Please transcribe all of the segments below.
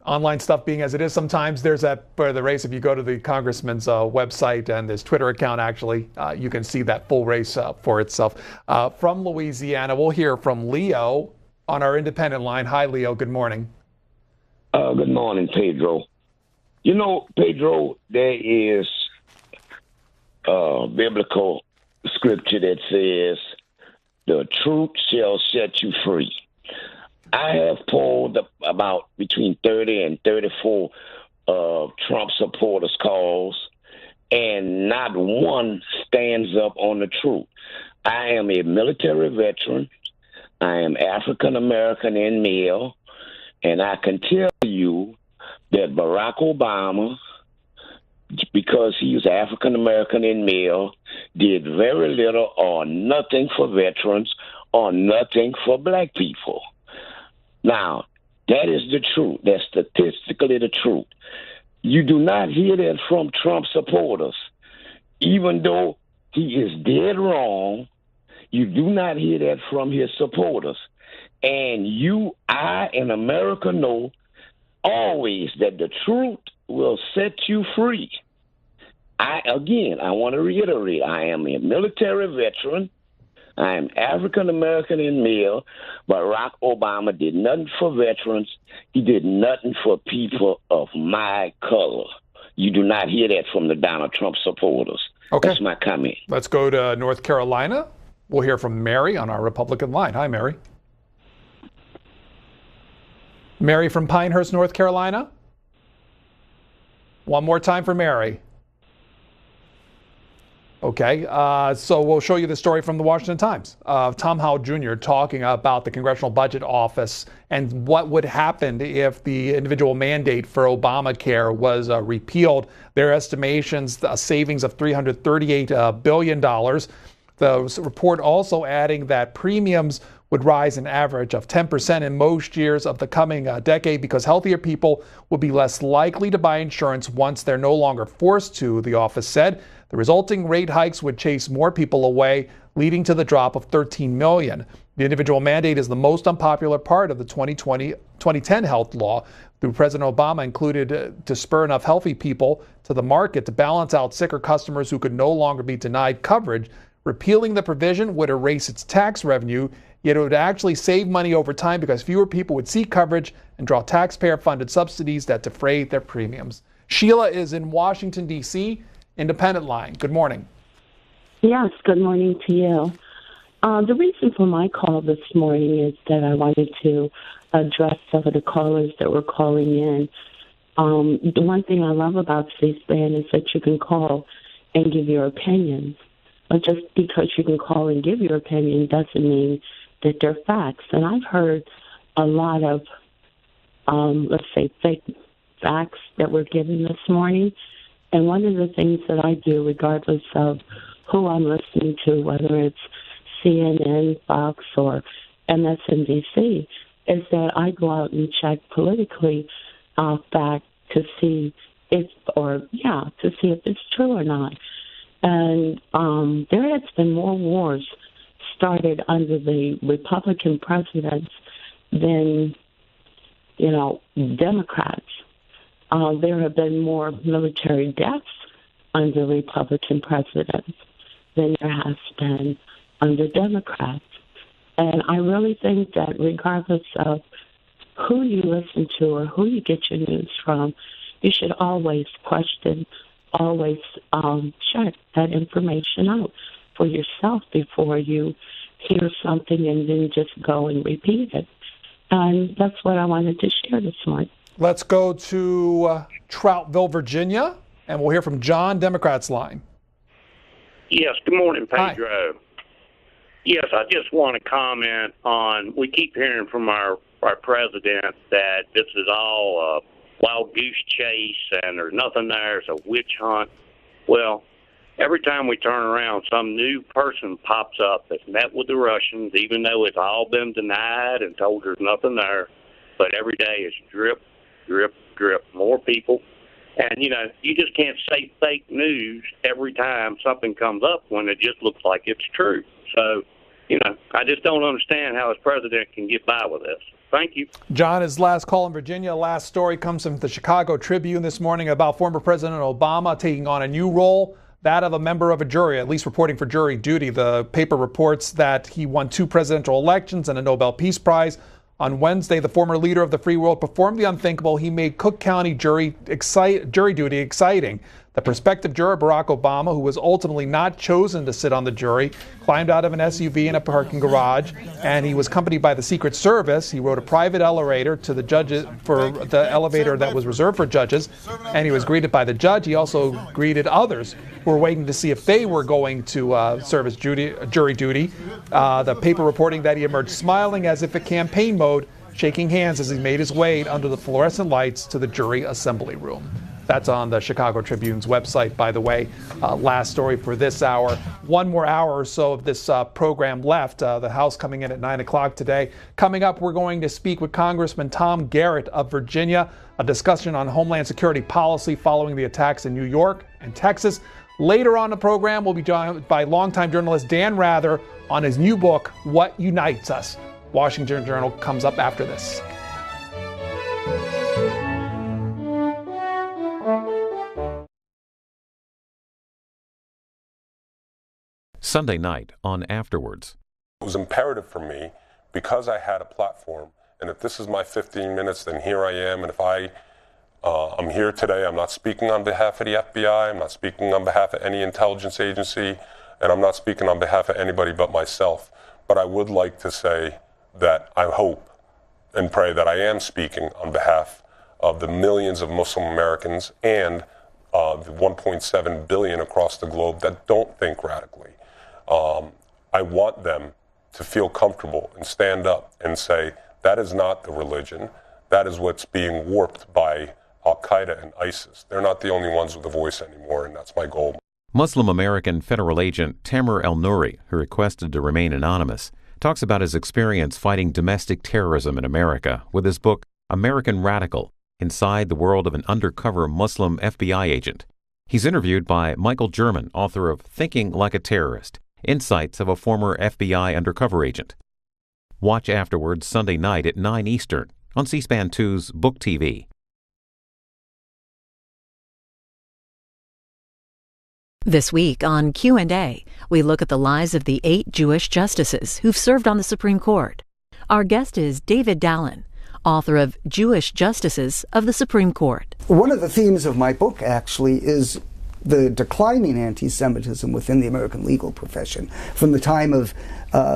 Online stuff being as it is, sometimes there's that for the race. If you go to the congressman's website and his Twitter account, actually, you can see that full race for itself. From Louisiana, we'll hear from Leo on our independent line. Hi, Leo. Good morning. Good morning, Pedro. You know, Pedro, there is a biblical scripture that says, "The truth shall set you free." I have polled about between 30 and 34 Trump supporters' calls, and not one stands up on the truth. I am a military veteran. I am African American and male, and I can tell you that Barack Obama, because he was African American and male, did very little or nothing for veterans or nothing for black people. Now, that is the truth. That's statistically the truth. You do not hear that from Trump supporters. Even though he is dead wrong, you do not hear that from his supporters. And I, and America know always that the truth will set you free. I want to reiterate, I am a military veteran. I am African American and male. Barack Obama did nothing for veterans. He did nothing for people of my color. You do not hear that from the Donald Trump supporters. Okay. That's my comment. Let's go to North Carolina. We'll hear from Mary on our Republican line. Hi, Mary. Mary from Pinehurst, North Carolina. One more time for Mary. Okay, so we'll show you the story from the Washington Times. Tom Howell Jr. talking about the Congressional Budget Office and what would happen if the individual mandate for Obamacare was repealed. Their estimations, a savings of $338 billion. The report also adding that premiums would rise an average of 10% in most years of the coming decade because healthier people will be less likely to buy insurance once they're no longer forced to, the office said. The resulting rate hikes would chase more people away, leading to the drop of 13 million. The individual mandate is the most unpopular part of the 2010 health law. President Obama included to spur enough healthy people to the market to balance out sicker customers who could no longer be denied coverage. Repealing the provision would erase its tax revenue, yet it would actually save money over time because fewer people would seek coverage and draw taxpayer-funded subsidies that defray their premiums. Sheila is in Washington, D.C., Independent line. Good morning. Yes, good morning to you. The reason for my call this morning is that I wanted to address some of the callers that were calling in. The one thing I love about C-SPAN is that you can call and give your opinions. But just because you can call and give your opinion doesn't mean that they're facts. And I've heard a lot of, let's say, fake facts that were given this morning. And one of the things that I do, regardless of who I'm listening to, whether it's CNN, Fox, or MSNBC, is that I go out and check politically back to see if it's true or not. And there has been more wars started under the Republican presidents than, Democrats. There have been more military deaths under Republican presidents than there has been under Democrats. And I really think that regardless of who you listen to or who you get your news from, you should always question, always check that information out for yourself before you hear something and then just go and repeat it. And that's what I wanted to share this morning. Let's go to Troutville, Virginia. And we'll hear from John, Democrats line. Yes, good morning, Hi. Pedro. Yes, I just want to comment on, we keep hearing from our president that this is all a wild goose chase and there's nothing there, it's a witch hunt. Well, every time we turn around, some new person pops up that's met with the Russians, even though it's all been denied and told there's nothing there. But every day it's drip, drip, drip, more people. And, you know, you just can't say fake news every time something comes up when it just looks like it's true. So, you know, I just don't understand how his president can get by with this. Thank you. John, his last call in Virginia. Last story comes from the Chicago Tribune this morning about former President Obama taking on a new role, that of a member of a jury, at least reporting for jury duty. The paper reports that he won 2 presidential elections and a Nobel Peace Prize. On Wednesday, the former leader of the free world performed the unthinkable. He made Cook County jury duty exciting. The prospective juror, Barack Obama, who was ultimately not chosen to sit on the jury, climbed out of an SUV in a parking garage, and he was accompanied by the Secret Service. He rode a private elevator to the judges for the elevator that was reserved for judges, and he was greeted by the judge. He also greeted others who were waiting to see if they were going to serve as jury duty. The paper reporting that he emerged smiling as if in campaign mode, shaking hands as he made his way under the fluorescent lights to the jury assembly room. That's on the Chicago Tribune's website, by the way. Last story for this hour. One more hour or so of this program left. The House coming in at 9 o'clock today. Coming up, we're going to speak with Congressman Tom Garrett of Virginia, a discussion on Homeland Security policy following the attacks in New York and Texas. Later on the program, we'll be joined by longtime journalist Dan Rather on his new book, What Unites Us. Washington Journal comes up after this. Sunday night on Afterwards. It was imperative for me, because I had a platform, and if this is my 15 minutes, then here I am, and if I'm here today, I'm not speaking on behalf of the FBI, I'm not speaking on behalf of any intelligence agency, and I'm not speaking on behalf of anybody but myself. But I would like to say that I hope and pray that I am speaking on behalf of the millions of Muslim Americans and the 1.7 billion across the globe that don't think radically. I want them to feel comfortable and stand up and say, that is not the religion. That is what's being warped by Al-Qaeda and ISIS. They're not the only ones with a voice anymore, and that's my goal. Muslim American federal agent Tamer El-Nouri, who requested to remain anonymous, talks about his experience fighting domestic terrorism in America with his book, American Radical, Inside the World of an Undercover Muslim FBI Agent. He's interviewed by Michael German, author of Thinking Like a Terrorist, Insights of a Former FBI Undercover Agent. Watch Afterwards Sunday night at 9 Eastern on C-SPAN 2's Book TV. This week on Q&A, we look at the lives of the 8 Jewish justices who've served on the Supreme Court. Our guest is David Dallin, author of Jewish Justices of the Supreme Court. One of the themes of my book, actually, is the declining anti-Semitism within the American legal profession, from the time of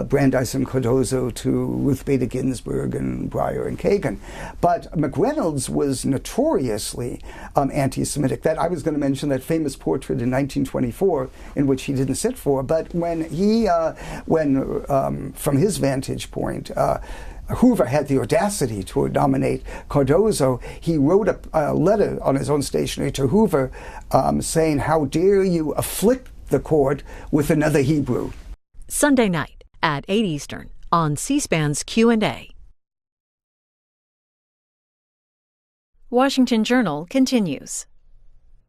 Brandeis and Cardozo to Ruth Bader Ginsburg and Breyer and Kagan. But McReynolds was notoriously anti-Semitic. That I was going to mention that famous portrait in 1924 in which he didn't sit for. But when he, from his vantage point, Hoover had the audacity to nominate Cardozo. He wrote a letter on his own stationery to Hoover saying, "How dare you afflict the court with another Hebrew?" Sunday night at 8 Eastern on C-SPAN's Q&A. Washington Journal continues.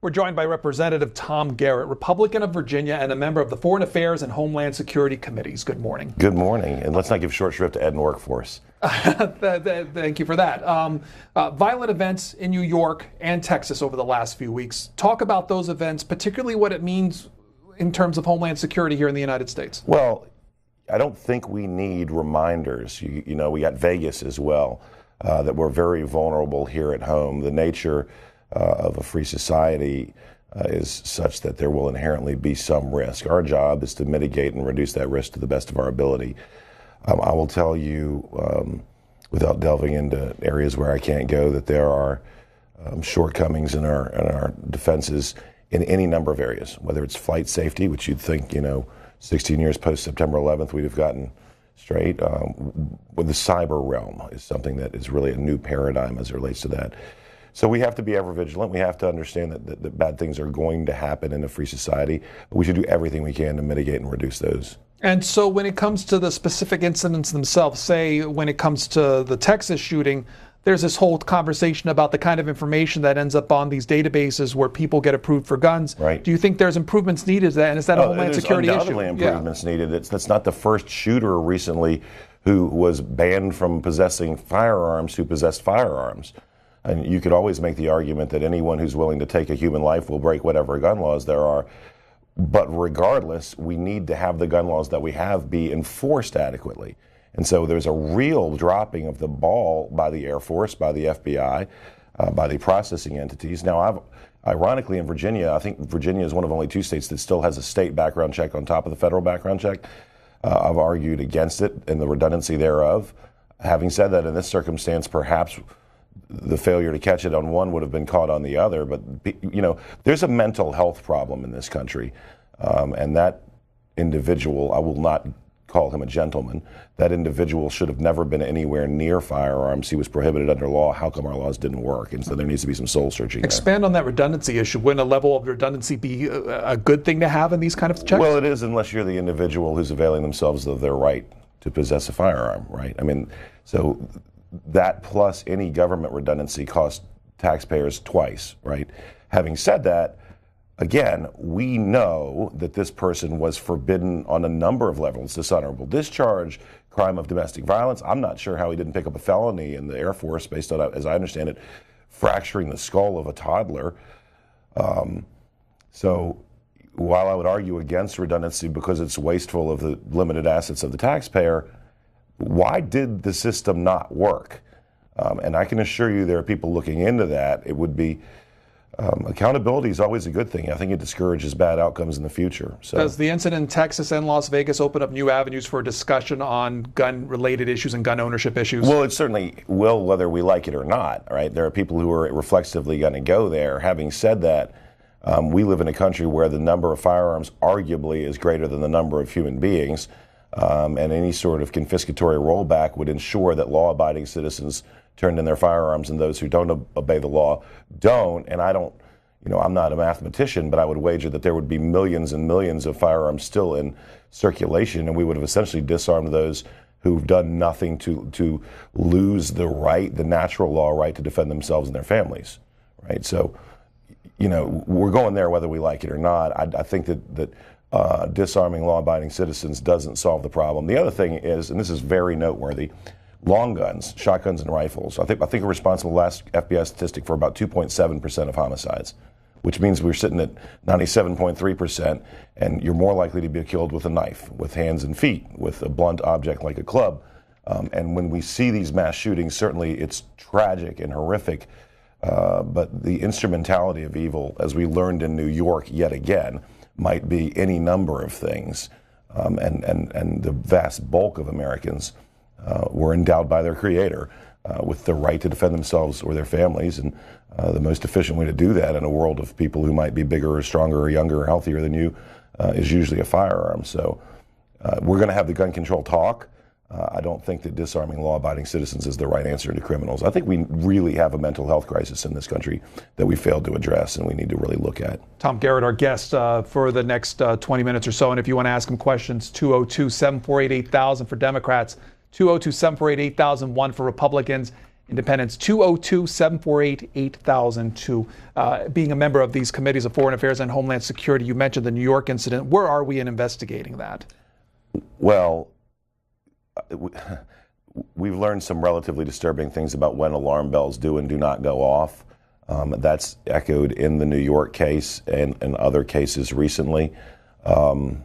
We're joined by Representative Tom Garrett, Republican of Virginia and a member of the Foreign Affairs and Homeland Security Committees. Good morning. Good morning. And let's not give short shrift to Ed and Workforce. Thank you for that. Violent events in New York and Texas over the last few weeks. Talk about those events, particularly what it means in terms of Homeland Security here in the United States. Well, I don't think we need reminders. You know, we got Vegas as well, that we're very vulnerable here at home. The nature of a free society is such that there will inherently be some risk. Our job is to mitigate and reduce that risk to the best of our ability. I will tell you, without delving into areas where I can't go, that there are shortcomings in our defenses in any number of areas, whether it's flight safety, which you'd think, 16 years post September 11th, we'd have gotten straight. With the cyber realm is something that is really a new paradigm as it relates to that. So we have to be ever vigilant. We have to understand that bad things are going to happen in a free society. But we should do everything we can to mitigate and reduce those. And so when it comes to the specific incidents themselves, say when it comes to the Texas shooting, there's this whole conversation about the kind of information that ends up on these databases where people get approved for guns. Right. Do you think there's improvements needed? And is that a Homeland Security issue? There's undoubtedly improvements needed. That's not the first shooter recently who was banned from possessing firearms who possessed firearms. And you could always make the argument that anyone who's willing to take a human life will break whatever gun laws there are. But regardless, we need to have the gun laws that we have be enforced adequately. And so there's a real dropping of the ball by the Air Force, by the FBI, by the processing entities. Now, ironically, in Virginia, I think Virginia is one of only 2 states that still has a state background check on top of the federal background check. I've argued against it and the redundancy thereof. Having said that, in this circumstance, perhaps the failure to catch it on one would have been caught on the other. But, there's a mental health problem in this country. And that individual, I will not call him a gentleman, that individual should have never been anywhere near firearms. He was prohibited under law. How come our laws didn't work? And so there needs to be some soul searching. Expand on that redundancy issue. Wouldn't a level of redundancy be a good thing to have in these kind of checks? Well, it is, unless you're the individual who's availing themselves of their right to possess a firearm, right? I mean, so that plus any government redundancy costs taxpayers twice, right? Having said that, again, we know that this person was forbidden on a number of levels: dishonorable discharge, crime of domestic violence. I'm not sure how he didn't pick up a felony in the Air Force based on, as I understand it, fracturing the skull of a toddler. So while I would argue against redundancy because it's wasteful of the limited assets of the taxpayer, why did the system not work? And I can assure you there are people looking into that. It would be accountability is always a good thing. I think it discourages bad outcomes in the future. So. Does the incident in Texas and Las Vegas open up new avenues for discussion on gun-related issues and gun ownership issues? Well, it certainly will, whether we like it or not, right? There are people who are reflexively going to go there. Having said that, we live in a country where the number of firearms arguably is greater than the number of human beings, and any sort of confiscatory rollback would ensure that law-abiding citizens turned in their firearms, and those who don't obey the law don't. And I don't, I'm not a mathematician, but I would wager that there would be millions and millions of firearms still in circulation, and we would have essentially disarmed those who've done nothing to lose the right, the natural law right to defend themselves and their families, right? So, we're going there whether we like it or not. I think that disarming law-abiding citizens doesn't solve the problem. The other thing is, and this is very noteworthy, long guns, shotguns and rifles, I think are responsible, last FBI statistic, for about 2.7% of homicides, which means we're sitting at 97.3%, and you're more likely to be killed with a knife, with hands and feet, with a blunt object like a club. And when we see these mass shootings, certainly it's tragic and horrific, but the instrumentality of evil, as we learned in New York yet again, might be any number of things. And the vast bulk of Americans were endowed by their Creator with the right to defend themselves or their families. And the most efficient way to do that in a world of people who might be bigger or stronger or younger or healthier than you is usually a firearm. So we're going to have the gun control talk. I don't think that disarming law-abiding citizens is the right answer to criminals. I think we really have a mental health crisis in this country that we failed to address, and we need to really look at. Tom Garrett, our guest for the next 20 minutes or so. And if you want to ask him questions, 202-748-8000 for Democrats, 202-748-8001 for Republicans, Independents, 202-748-8000 being a member of these committees of Foreign Affairs and Homeland Security. You mentioned the New York incident. Where are we in investigating that? Well, we've learned some relatively disturbing things about when alarm bells do and do not go off. That's echoed in the New York case and other cases recently. And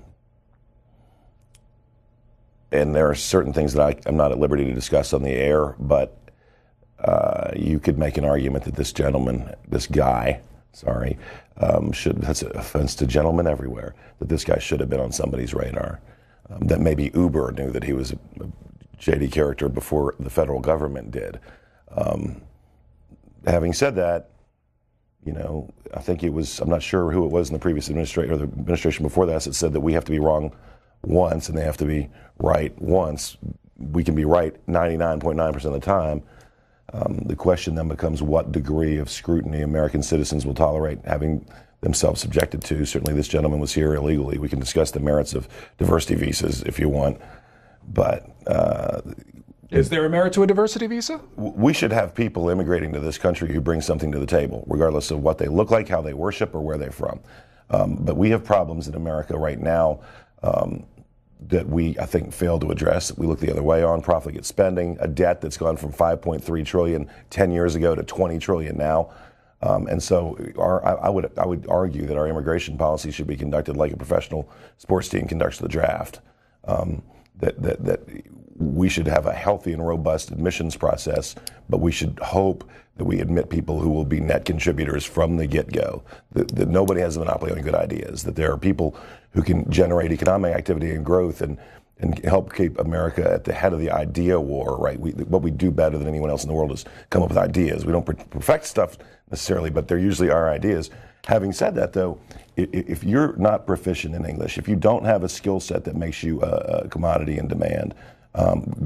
there are certain things that I'm not at liberty to discuss on the air, but you could make an argument that this guy, that's an offense to gentlemen everywhere, that this guy should have been on somebody's radar. That maybe Uber knew that he was a shady character before the federal government did. Having said that, I think it was, I'm not sure who it was in the previous administration or the administration before that said that we have to be wrong once and they have to be right once. We can be right 99.9% of the time. The question then becomes what degree of scrutiny American citizens will tolerate having themselves subjected to. Certainly this gentleman was here illegally. We can discuss the merits of diversity visas if you want, but is there a merit to a diversity visa? We should have people immigrating to this country who bring something to the table, regardless of what they look like, how they worship, or where they're from. But we have problems in America right now that we, I think, fail to address. We look the other way on profligate spending, a debt that's gone from $5.3 trillion 10 years ago to $20 trillion now. And so I would argue that our immigration policy should be conducted like a professional sports team conducts the draft. That we should have a healthy and robust admissions process, but we should hope that we admit people who will be net contributors from the get-go, that nobody has a monopoly on good ideas, that there are people who can generate economic activity and growth and help keep America at the head of the idea war, right? What we do better than anyone else in the world is come up with ideas. We don't perfect stuff necessarily, but they're usually our ideas. Having said that, though, if you're not proficient in English, if you don't have a skill set that makes you a commodity in demand,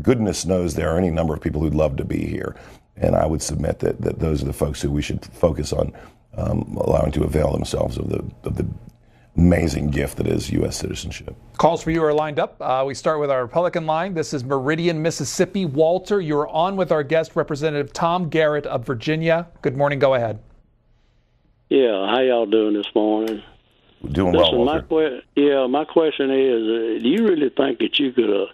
goodness knows there are any number of people who'd love to be here. And I would submit that those are the folks who we should focus on allowing to avail themselves of the amazing gift that is U.S. citizenship. Calls for you are lined up. We start with our Republican line. This is Meridian, Mississippi. Walter, you're on with our guest, Representative Tom Garrett of Virginia. Good morning. Go ahead. Yeah, how y'all doing this morning? We're doing well, Walter. My question is, do you really think that you could have,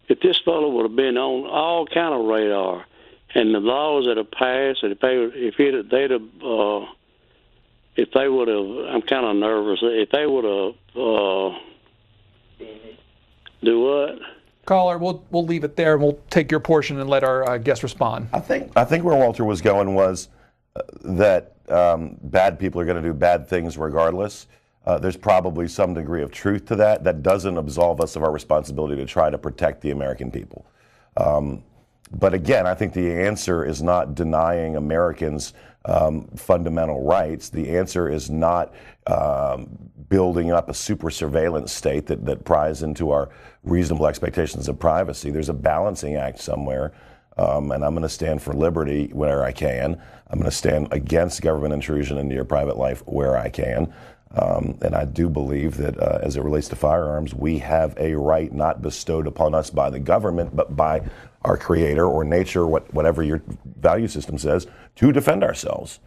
if this fellow would have been on all kind of radar, and the laws that have passed, if they would have, I'm kind of nervous, if they would have, do what? Caller, we'll leave it there, and we'll take your portion and let our guest respond. I think where Walter was going was that bad people are going to do bad things regardless. There's probably some degree of truth to that. That doesn't absolve us of our responsibility to try to protect the American people. But again, I think the answer is not denying Americans fundamental rights. The answer is not building up a super surveillance state that pries into our reasonable expectations of privacy. There's a balancing act somewhere. And I'm going to stand for liberty where I can. I'm going to stand against government intrusion into your private life where I can. And I do believe that as it relates to firearms, we have a right not bestowed upon us by the government, but by our creator or nature, whatever your value system says, to defend ourselves.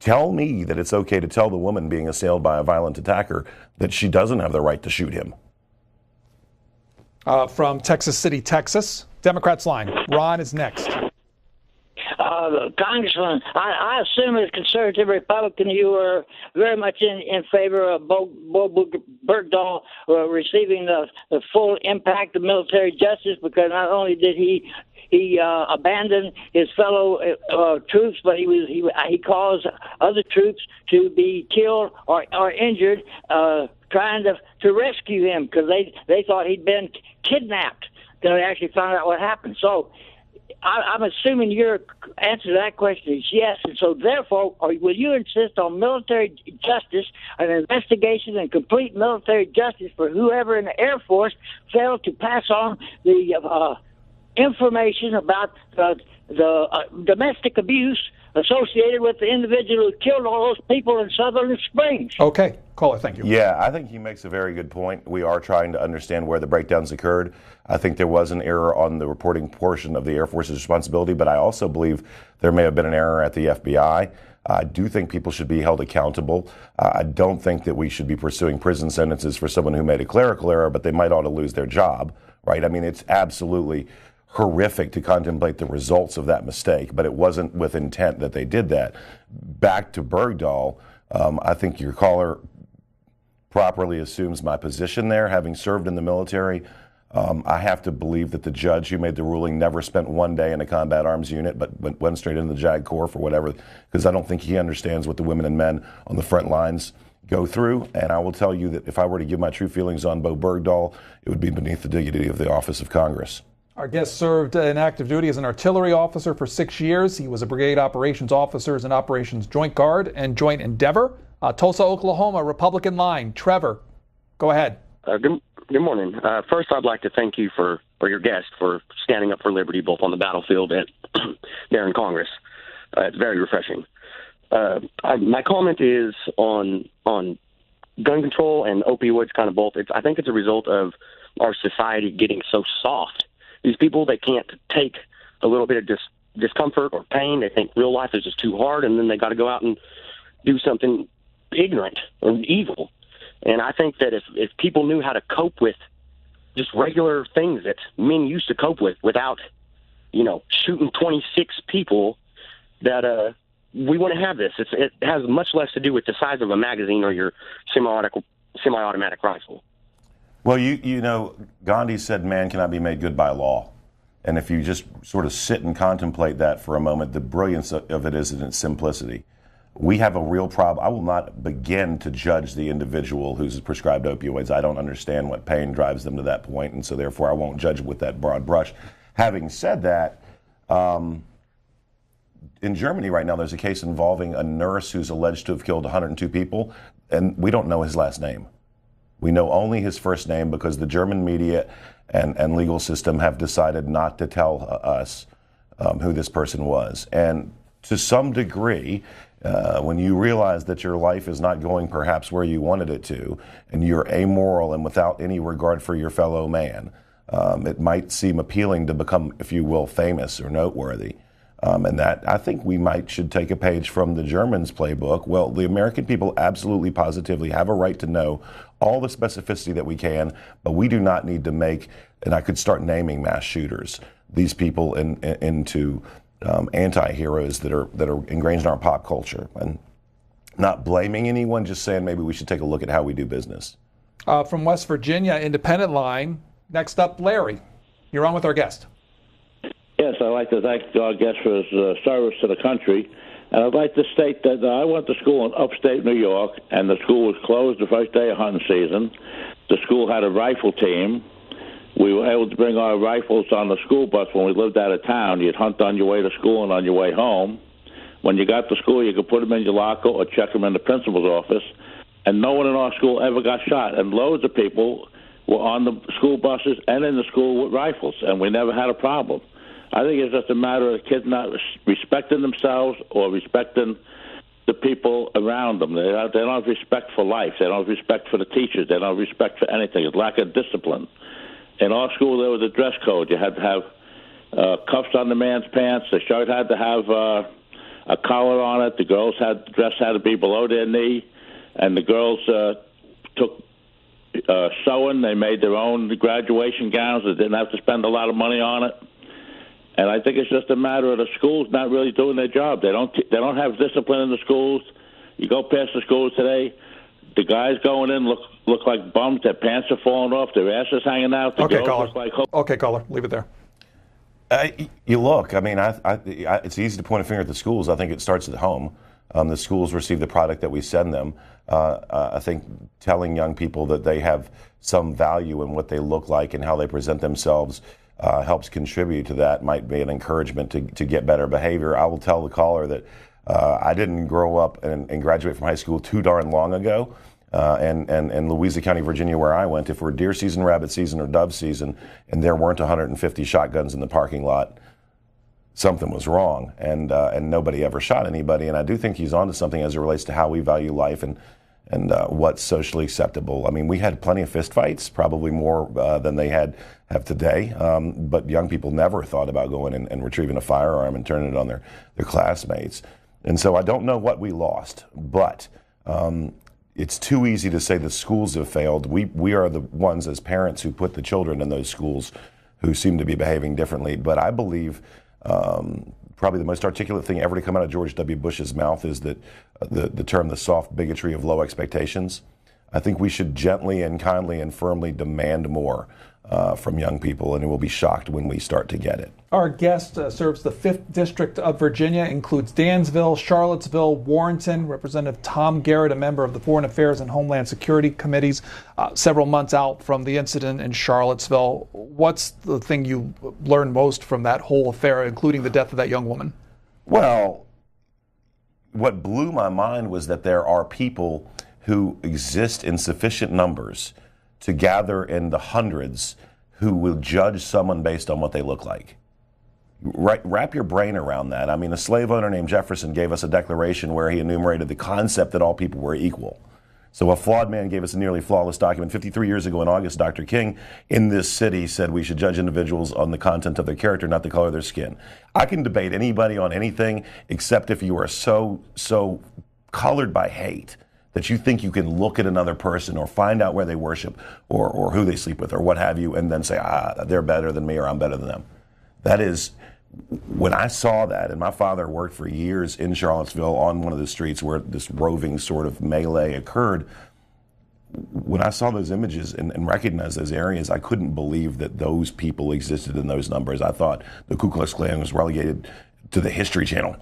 Tell me that it's okay to tell the woman being assailed by a violent attacker that she doesn't have the right to shoot him. From Texas City, Texas, Democrats line. Ron is next. Congressman, I assume as a conservative Republican, you were very much in favor of Bo Bergdahl receiving the full impact of military justice, because not only did he abandon his fellow troops, but he caused other troops to be killed or injured trying to rescue him, because they thought he'd been kidnapped. Then they actually found out what happened. So I'm assuming your answer to that question is yes. And so therefore, will you insist on military justice, an investigation and complete military justice for whoever in the Air Force failed to pass on the information about the domestic abuse associated with the individual who killed all those people in Sutherland Springs? Okay. Caller, thank you. Yeah, I think he makes a very good point. We are trying to understand where the breakdowns occurred. I think there was an error on the reporting portion of the Air Force's responsibility, but I also believe there may have been an error at the FBI. I do think people should be held accountable. I don't think that we should be pursuing prison sentences for someone who made a clerical error, but they might ought to lose their job, right? I mean, it's absolutely horrific to contemplate the results of that mistake, but it wasn't with intent that they did that. Back to Bergdahl, I think your caller properly assumes my position there. Having served in the military, I have to believe that the judge who made the ruling never spent one day in a combat arms unit, but went straight into the JAG Corps for whatever, because I don't think he understands what the women and men on the front lines go through. And I will tell you that if I were to give my true feelings on Bo Bergdahl, it would be beneath the dignity of the office of Congress. Our guest served in active duty as an artillery officer for 6 years. He was a brigade operations officer as an operations joint guard and joint endeavor. Tulsa, Oklahoma, Republican line. Trevor, go ahead. Good morning. First, I'd like to thank you or your guest for standing up for liberty, both on the battlefield and there in Congress. It's very refreshing. My comment is on gun control and opioids, kind of both. I think it's a result of our society getting so soft. These people, they can't take a little bit of discomfort or pain. They think real life is just too hard, and then they got to go out and do something ignorant or evil. And I think that if people knew how to cope with just regular things that men used to cope with without, shooting 26 people, that we wouldn't have this. It has much less to do with the size of a magazine or your semi-automatic rifle. Well, Gandhi said man cannot be made good by law. And if you just sort of sit and contemplate that for a moment, the brilliance of it is in its simplicity. We have a real problem. I will not begin to judge the individual who's prescribed opioids. I don't understand what pain drives them to that point, and so therefore I won't judge with that broad brush. Having said that, in Germany right now there's a case involving a nurse who's alleged to have killed 102 people, and we don't know his last name. We know only his first name because the German media and legal system have decided not to tell us who this person was. And to some degree, when you realize that your life is not going perhaps where you wanted it to, and you're amoral and without any regard for your fellow man, it might seem appealing to become, if you will, famous or noteworthy. And that, I think we should take a page from the Germans' playbook. Well, the American people absolutely, positively have a right to know all the specificity that we can, but we do not need to make, and I could start naming mass shooters, these people into anti-heroes that are ingrained in our pop culture. And not blaming anyone, just saying maybe we should take a look at how we do business. From West Virginia, Independent Line. Next up, Larry. You're on with our guest. Yes, I'd like to thank our guest for his service to the country. And I'd like to state that I went to school in upstate New York, and the school was closed the first day of hunting season. The school had a rifle team. We were able to bring our rifles on the school bus when we lived out of town. You'd hunt on your way to school and on your way home. When you got to school, you could put them in your locker or check them in the principal's office. And no one in our school ever got shot. And loads of people were on the school buses and in the school with rifles, and we never had a problem. I think it's just a matter of kids not respecting themselves or respecting the people around them. They don't have respect for life. They don't have respect for the teachers. They don't have respect for anything. It's lack of discipline. In our school, there was a dress code. You had to have cuffs on the man's pants. The shirt had to have a collar on it. The dress had to be below their knee. And the girls took sewing. They made their own graduation gowns. They didn't have to spend a lot of money on it. And I think it's just a matter of the schools not really doing their job. They don't have discipline in the schools. You go past the schools today, the guys going in look like bums. Their pants are falling off. Their ass is hanging out. The Okay, girls caller. look like Okay, caller. Leave it there. You look, I mean, it's easy to point a finger at the schools. I think it starts at home. The schools receive the product that we send them. I think telling young people that they have some value in what they look like and how they present themselves helps contribute to that, might be an encouragement to get better behavior. I will tell the caller that I didn't grow up and graduate from high school too darn long ago. And in Louisa County, Virginia, where I went, if we're deer season, rabbit season, or dove season, and there weren't 150 shotguns in the parking lot, something was wrong, and nobody ever shot anybody. And I do think he's onto something as it relates to how we value life and what's socially acceptable. I mean, we had plenty of fistfights, probably more than they have today, but young people never thought about going and retrieving a firearm and turning it on their classmates. And so I don't know what we lost, but it's too easy to say the schools have failed. We are the ones as parents who put the children in those schools who seem to be behaving differently. But I believe probably the most articulate thing ever to come out of George W. Bush's mouth is that the term, the soft bigotry of low expectations. I think we should gently and kindly and firmly demand more. from young people, and we'll be shocked when we start to get it. Our guest serves the 5th District of Virginia, includes Dansville, Charlottesville, Warrenton. Representative Tom Garrett, a member of the Foreign Affairs and Homeland Security Committees, several months out from the incident in Charlottesville. What's the thing you learned most from that whole affair, including the death of that young woman? Well, what blew my mind was that there are people who exist in sufficient numbers to gather in the hundreds who will judge someone based on what they look like. Wrap your brain around that. I mean, a slave owner named Jefferson gave us a declaration where he enumerated the concept that all people were equal. So a flawed man gave us a nearly flawless document. 53 years ago in August, Dr. King in this city said we should judge individuals on the content of their character, not the color of their skin. I can debate anybody on anything except if you are so colored by hate that you think you can look at another person or find out where they worship or who they sleep with or what have you, and then say, they're better than me or I'm better than them. That is, when I saw that, and my father worked for years in Charlottesville on one of the streets where this roving sort of melee occurred, when I saw those images and recognized those areas, I couldn't believe that those people existed in those numbers. I thought the Ku Klux Klan was relegated to the History Channel.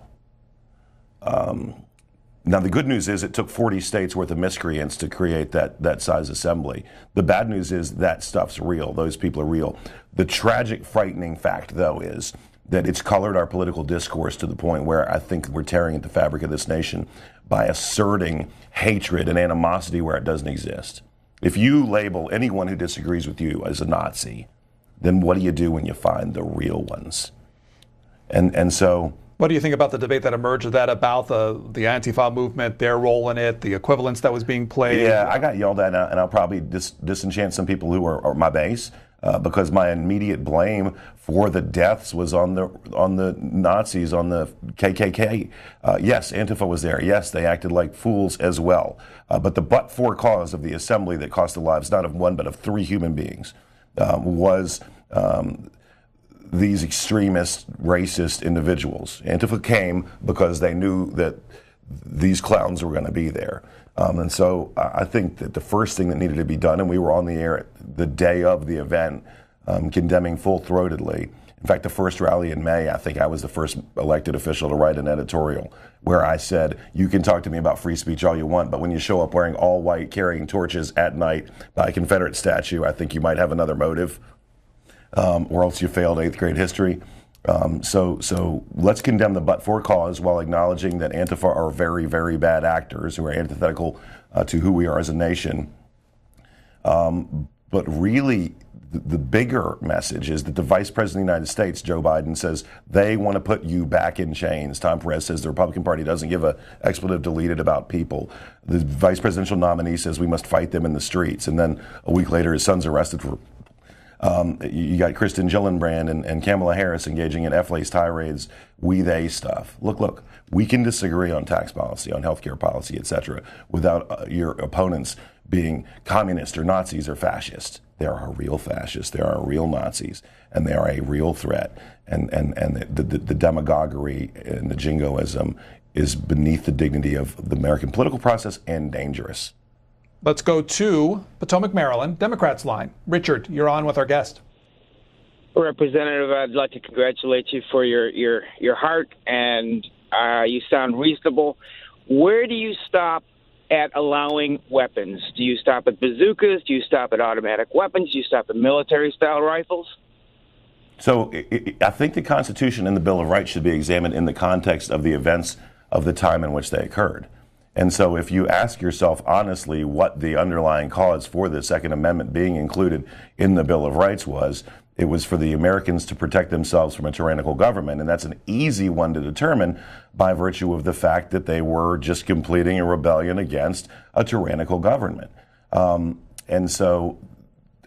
Now, the good news is it took 40 states worth of miscreants to create that size assembly. The bad news is that stuff's real. Those people are real. The tragic, frightening fact, though, is that it's colored our political discourse to the point where I think we're tearing at the fabric of this nation by asserting hatred and animosity where it doesn't exist. If you label anyone who disagrees with you as a Nazi, then what do you do when you find the real ones? And so... What do you think about the debate that emerged of that, about the Antifa movement, their role in it, the equivalence that was being played? Yeah, I got yelled at, and I'll probably disenchant some people who are my base, because my immediate blame for the deaths was on the Nazis, on the KKK. Yes, Antifa was there. Yes, they acted like fools as well. But the but-for cause of the assembly that cost the lives not of one but of 3 human beings was these extremist, racist individuals. Antifa came because they knew that these clowns were going to be there. And so I think that the first thing that needed to be done, and we were on the air the day of the event, condemning full-throatedly. In fact, the first rally in May, I think I was the first elected official to write an editorial where I said, you can talk to me about free speech all you want, but when you show up wearing all white, carrying torches at night by a Confederate statue, I think you might have another motive. Or else you failed 8th grade history. So let's condemn the but-for cause while acknowledging that Antifa are very, very bad actors who are antithetical to who we are as a nation. But really, the bigger message is that the Vice President of the United States, Joe Biden, says they want to put you back in chains. Tom Perez says the Republican Party doesn't give an expletive deleted about people. The vice presidential nominee says we must fight them in the streets. And then a week later, his son's arrested for... you got Kristen Gillibrand and Kamala Harris engaging in F-laced tirades, we-they stuff. Look, we can disagree on tax policy, on healthcare policy, etc., without your opponents being communist or Nazis or fascists. There are real fascists, there are real Nazis, and they are a real threat. And the demagoguery and the jingoism is beneath the dignity of the American political process and dangerous. Let's go to Potomac, Maryland, Democrats line. Richard, you're on with our guest. Representative, I'd like to congratulate you for your heart, and you sound reasonable. Where do you stop at allowing weapons? Do you stop at bazookas? Do you stop at automatic weapons? Do you stop at military-style rifles? So I think the Constitution and the Bill of Rights should be examined in the context of the events of the time in which they occurred. And so if you ask yourself honestly what the underlying cause for the Second Amendment being included in the Bill of Rights was, it was for the Americans to protect themselves from a tyrannical government. And that's an easy one to determine by virtue of the fact that they were just completing a rebellion against a tyrannical government. And so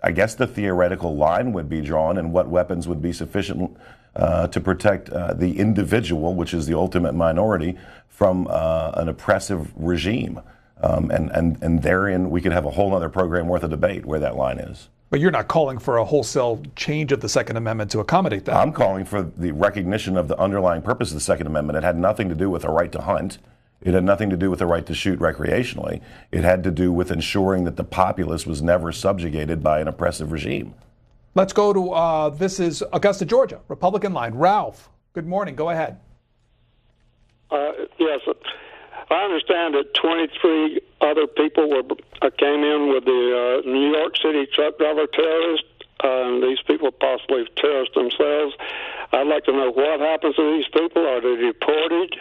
I guess the theoretical line would be drawn and what weapons would be sufficient to protect the individual, which is the ultimate minority, from an oppressive regime. And therein we could have a whole other program worth of debate where that line is. But you're not calling for a wholesale change of the Second Amendment to accommodate that. I'm calling for the recognition of the underlying purpose of the Second Amendment. It had nothing to do with a right to hunt. It had nothing to do with the right to shoot recreationally. It had to do with ensuring that the populace was never subjugated by an oppressive regime. Let's go to, this is Augusta, Georgia, Republican line. Ralph, good morning. Go ahead. Yes. I understand that 23 other people came in with the New York City truck driver terrorist. These people possibly terrorists themselves. I'd like to know what happens to these people. Are they deported?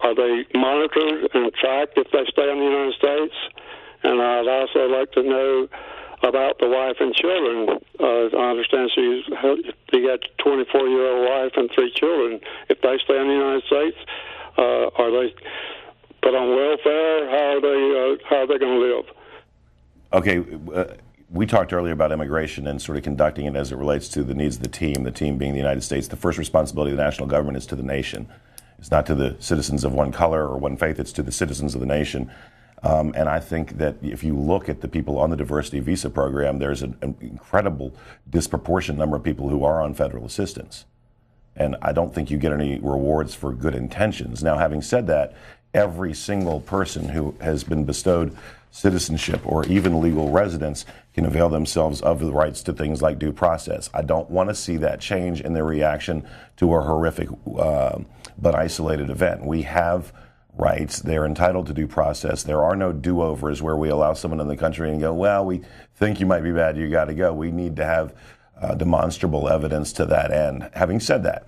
Are they monitored and tracked if they stay in the United States? And I'd also like to know about the wife and children. I understand he got a 24-year-old wife and 3 children. If they stay in the United States, are they put on welfare? How are they going to live? Okay, we talked earlier about immigration and sort of conducting it as it relates to the needs of the team being the United States. The first responsibility of the national government is to the nation. It's not to the citizens of one color or one faith, it's to the citizens of the nation. And I think that if you look at the people on the diversity visa program, there's an incredible disproportionate number of people who are on federal assistance. And I don't think you get any rewards for good intentions. Now, having said that, every single person who has been bestowed citizenship or even legal residence can avail themselves of the rights to things like due process. I don't want to see that change in their reaction to a horrific but isolated event. We have rights. They're entitled to due process. There are no do-overs where we allow someone in the country and go, well, we think you might be bad, you got to go. We need to have demonstrable evidence to that end. Having said that,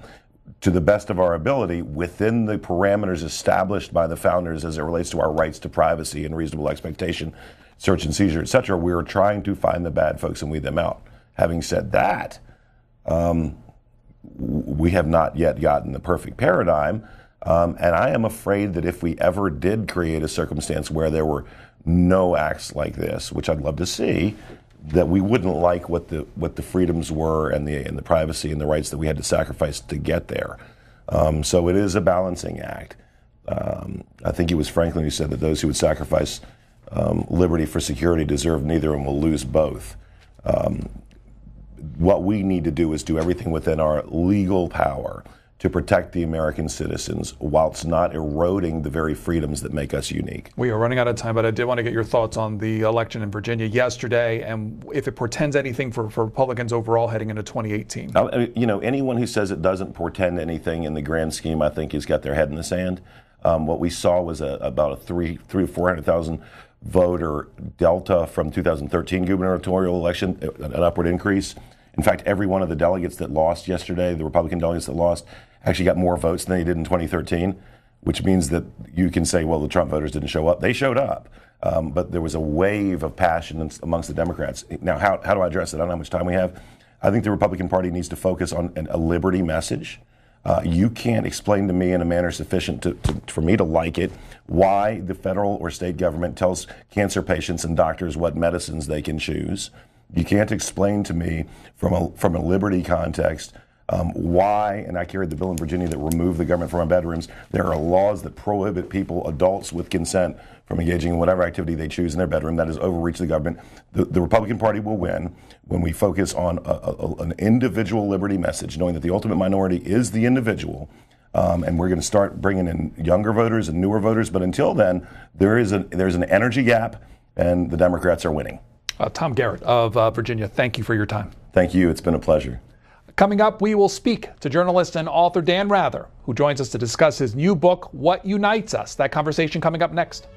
to the best of our ability, within the parameters established by the founders as it relates to our rights to privacy and reasonable expectation, search and seizure, et cetera, we are trying to find the bad folks and weed them out. Having said that, we have not yet gotten the perfect paradigm, and I am afraid that if we ever did create a circumstance where there were no acts like this, which I'd love to see, that we wouldn't like what the freedoms were and the privacy and the rights that we had to sacrifice to get there. So it is a balancing act. I think it was Franklin who said that those who would sacrifice liberty for security deserve neither and will lose both. What we need to do is do everything within our legal power to protect the American citizens whilst not eroding the very freedoms that make us unique. We are running out of time, but I did want to get your thoughts on the election in Virginia yesterday and if it portends anything for Republicans overall heading into 2018. You know, anyone who says it doesn't portend anything in the grand scheme, I think, has got their head in the sand. What we saw was about a 300,000 to 400,000 voter delta from 2013 gubernatorial election, an upward increase. In fact, every one of the delegates that lost yesterday, the Republican delegates that lost, actually got more votes than they did in 2013, which means that you can say, well, the Trump voters didn't show up. They showed up, but there was a wave of passion amongst the Democrats. Now, how do I address it? I don't know how much time we have. I think the Republican Party needs to focus on a liberty message. You can't explain to me in a manner sufficient for me to like it why the federal or state government tells cancer patients and doctors what medicines they can choose. You can't explain to me from a liberty context why, and I carried the bill in Virginia that removed the government from our bedrooms, there are laws that prohibit people, adults with consent, from engaging in whatever activity they choose in their bedroom. That is overreach the government. The Republican Party will win when we focus on an individual liberty message, knowing that the ultimate minority is the individual. And we're going to start bringing in younger voters and newer voters. But until then, there's an energy gap, and the Democrats are winning. Tom Garrett of Virginia, thank you for your time. Thank you. It's been a pleasure. Coming up, we will speak to journalist and author Dan Rather, who joins us to discuss his new book, What Unites Us. That conversation coming up next.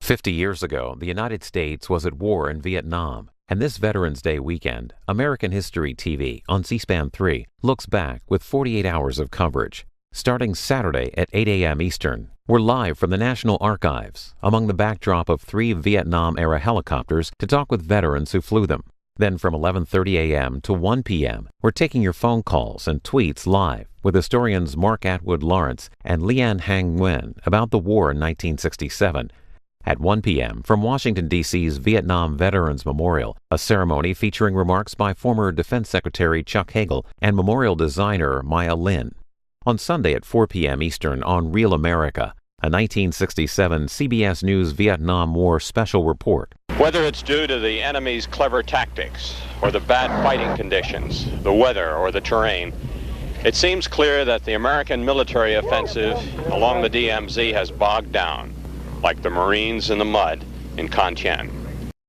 "50 years ago, the United States was at war in Vietnam. And this Veterans Day weekend, American History TV on C-SPAN 3 looks back with 48 hours of coverage. Starting Saturday at 8 a.m. Eastern, we're live from the National Archives, among the backdrop of 3 Vietnam-era helicopters to talk with veterans who flew them. Then from 11:30 a.m. to 1 p.m., we're taking your phone calls and tweets live with historians Mark Atwood Lawrence and Leanne Hang Nguyen about the war in 1967. At 1 p.m., from Washington, D.C.'s Vietnam Veterans Memorial, a ceremony featuring remarks by former Defense Secretary Chuck Hagel and memorial designer Maya Lin. On Sunday at 4 p.m. Eastern on Real America, a 1967 CBS News Vietnam War special report. Whether it's due to the enemy's clever tactics, or the bad fighting conditions, the weather, or the terrain, it seems clear that the American military offensive along the DMZ has bogged down. like the Marines in the mud in Kantian.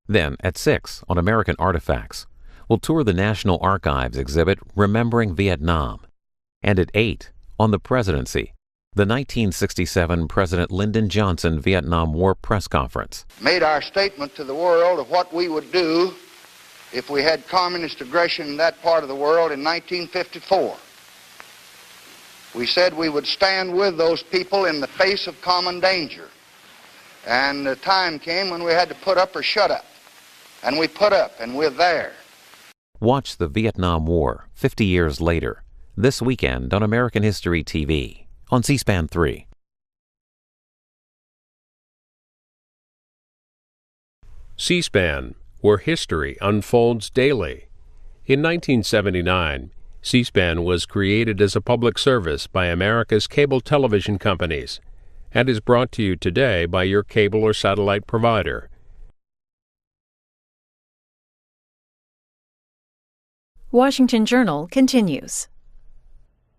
Then, at 6, on American Artifacts, we'll tour the National Archives exhibit Remembering Vietnam. And at 8, on the presidency, the 1967 President Lyndon Johnson Vietnam War press conference. Made our statement to the world of what we would do if we had communist aggression in that part of the world in 1954. We said we would stand with those people in the face of common danger. And the time came when we had to put up or shut up. And we put up, and we're there. Watch the Vietnam War 50 years later, this weekend on American History TV, on C-SPAN 3. C-SPAN, where history unfolds daily. In 1979, C-SPAN was created as a public service by America's cable television companies and is brought to you today by your cable or satellite provider. Washington Journal continues.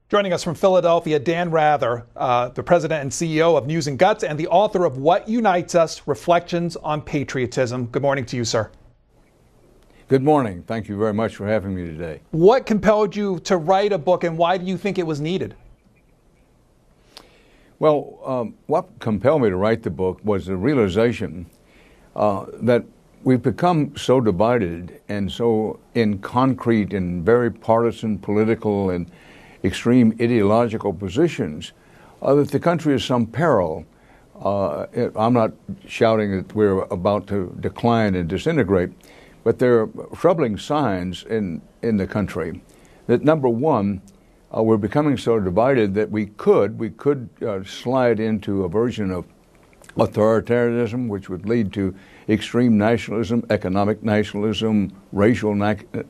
Joining us from Philadelphia, Dan Rather, the president and CEO of News and Guts and the author of What Unites Us, Reflections on Patriotism. Good morning to you, sir. Good morning. Thank you very much for having me today. What compelled you to write a book, and why do you think it was needed? Well, what compelled me to write the book was the realization that we've become so divided and so in concrete and very partisan political and extreme ideological positions that the country is some peril. I'm not shouting that we're about to decline and disintegrate, but there are troubling signs in the country that, number one, we're becoming so divided that we could slide into a version of authoritarianism, which would lead to extreme nationalism, economic nationalism, racial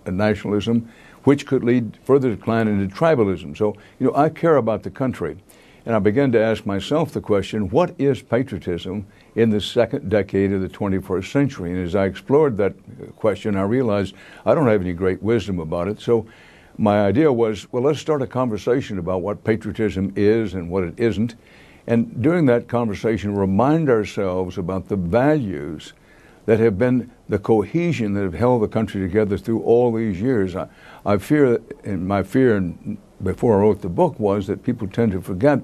nationalism, which could lead further decline into tribalism. So, I care about the country. And I began to ask myself the question, what is patriotism in the second decade of the 21st century? And as I explored that question, I realized I don't have any great wisdom about it. So my idea was, well, let's start a conversation about what patriotism is and what it isn't. And during that conversation, remind ourselves about the values that have been the cohesion that have held the country together through all these years. I fear, and my fear before I wrote the book was that people tend to forget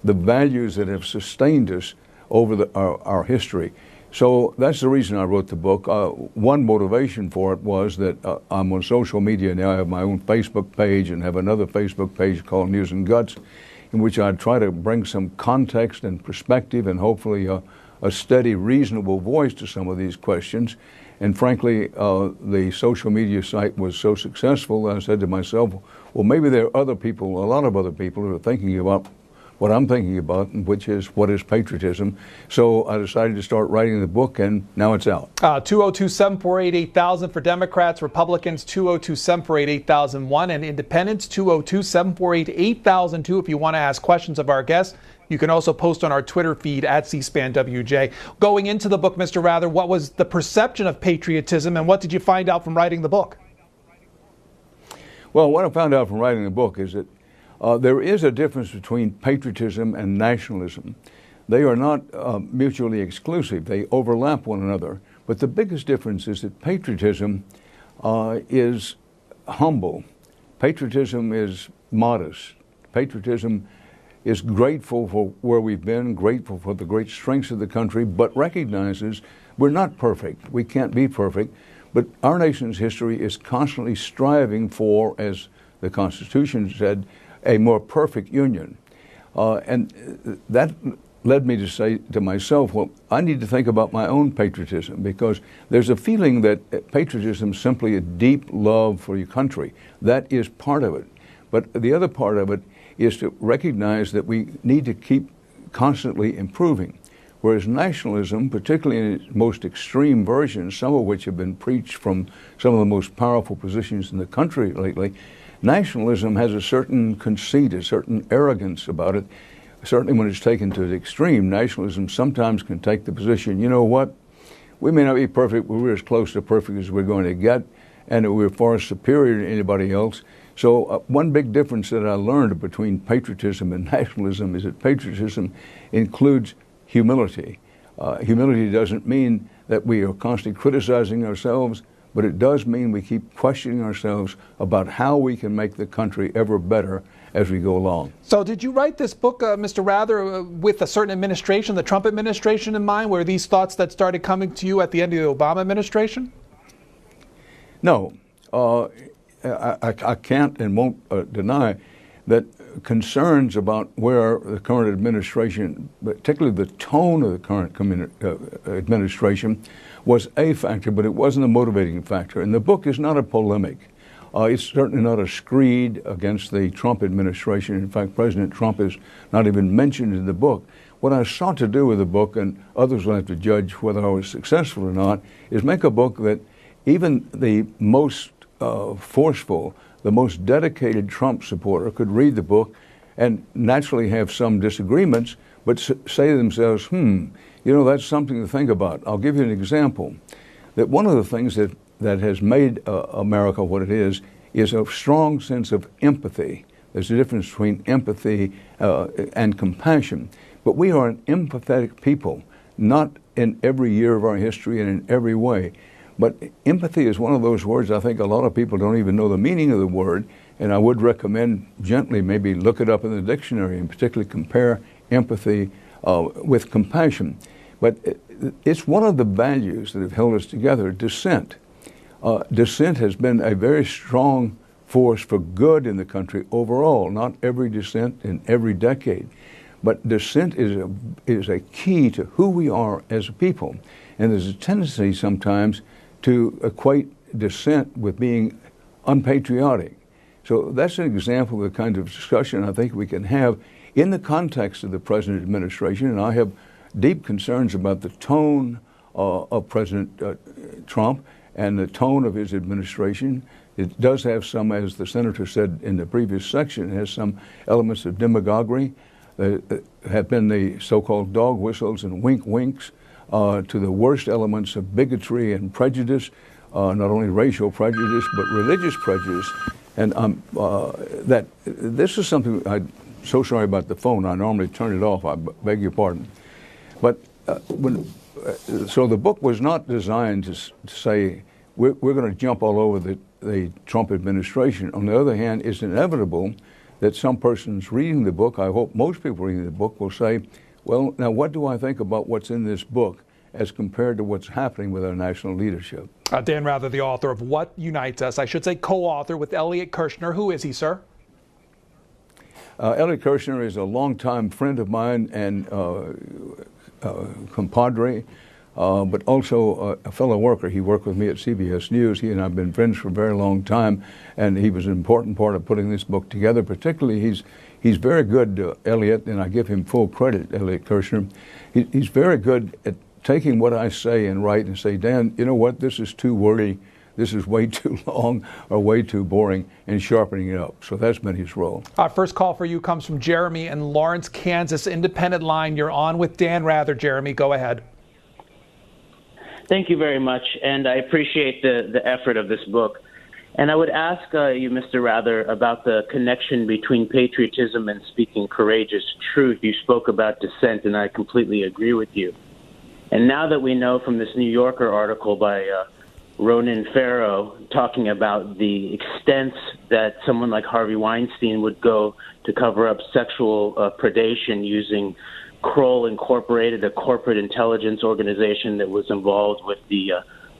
the values that have sustained us over our history. So that's the reason I wrote the book. One motivation for it was that I'm on social media now. I have my own Facebook page and have another Facebook page called News and Guts, in which I try to bring some context and perspective and hopefully a steady, reasonable voice to some of these questions. And frankly, the social media site was so successful that I said to myself, well, maybe there are other people, a lot of other people who are thinking about what I'm thinking about, which is what is patriotism. So I decided to start writing the book, and now it's out. 202-748-8000 for Democrats, Republicans 202-748-8001, and Independents 202-748-8002 if you want to ask questions of our guests. You can also post on our Twitter feed at C-SPAN WJ. Going into the book, Mr. Rather, what was the perception of patriotism, and what did you find out from writing the book? Well, what I found out from writing the book is that there is a difference between patriotism and nationalism. They are not mutually exclusive. They overlap one another. But the biggest difference is that patriotism is humble. Patriotism is modest. Patriotism is grateful for where we've been, grateful for the great strengths of the country, but recognizes we're not perfect. We can't be perfect. But our nation's history is constantly striving for, as the Constitution said, a more perfect union. And that led me to say to myself, well, I need to think about my own patriotism, because there's a feeling that patriotism is simply a deep love for your country. That is part of it. But the other part of it is to recognize that we need to keep constantly improving. Whereas nationalism, particularly in its most extreme versions, some of which have been preached from some of the most powerful positions in the country lately, nationalism has a certain conceit, a certain arrogance about it. Certainly when it's taken to the extreme, nationalism sometimes can take the position, you know what, we may not be perfect, but we're as close to perfect as we're going to get, and we're far superior to anybody else. So one big difference that I learned between patriotism and nationalism is that patriotism includes humility. Humility doesn't mean that we are constantly criticizing ourselves, but it does mean we keep questioning ourselves about how we can make the country ever better as we go along. So did you write this book, Mr. Rather, with a certain administration, the Trump administration in mind? Were these thoughts that started coming to you at the end of the Obama administration? No. I can't and won't deny that concerns about where the current administration, particularly the tone of the current administration, was a factor, but it wasn't a motivating factor. And the book is not a polemic. It's certainly not a screed against the Trump administration. In fact, President Trump is not even mentioned in the book. What I sought to do with the book, and others will have to judge whether I was successful or not, is make a book that even the most forceful, the most dedicated Trump supporter could read the book and naturally have some disagreements, but say to themselves, that's something to think about. I'll give you an example. That one of the things that has made America what it is a strong sense of empathy. There's a difference between empathy and compassion. But we are an empathetic people, not in every year of our history and in every way. But empathy is one of those words I think a lot of people don't even know the meaning of the word, and I would recommend gently maybe look it up in the dictionary and particularly compare empathy with compassion. But it's one of the values that have held us together, dissent. Dissent has been a very strong force for good in the country overall, not every dissent in every decade. But dissent is a key to who we are as a people. And there's a tendency sometimes to equate dissent with being unpatriotic. So that's an example of the kind of discussion I think we can have in the context of the present administration. And I have deep concerns about the tone of President Trump and the tone of his administration. It does have some, as the senator said in the previous section, it has some elements of demagoguery. Have been the so-called dog whistles and wink winks to the worst elements of bigotry and prejudice, not only racial prejudice but religious prejudice. And that this is something I'm so sorry about the phone. I normally turn it off. I beg your pardon. But so the book was not designed to say we're going to jump all over the Trump administration. On the other hand, it's inevitable that some persons reading the book, I hope most people reading the book, will say, well, now what do I think about what's in this book as compared to what's happening with our national leadership? Dan Rather, the author of What Unites Us, I should say co-author with Elliot Kirshner. Who is he, sir? Elliot Kirshner is a longtime friend of mine and compadre, but also a fellow worker. He worked with me at CBS News. He and I have been friends for a very long time, and he was an important part of putting this book together. Particularly, he's very good, Elliot, and I give him full credit, Elliot Kirshner. He's very good at taking what I say and write and say, Dan, you know what, this is too wordy, this is way too long or way too boring, and sharpening it up. So that's been his role. Our first call for you comes from Jeremy in Lawrence, Kansas. Independent line. You're on with Dan Rather. Jeremy, go ahead. Thank you very much, and I appreciate the effort of this book. And I would ask you, Mr. Rather, about the connection between patriotism and speaking courageous truth. You spoke about dissent, and I completely agree with you. And now that we know from this New Yorker article by Ronan Farrow talking about the extent that someone like Harvey Weinstein would go to cover up sexual predation using Kroll Incorporated, a corporate intelligence organization that was involved with the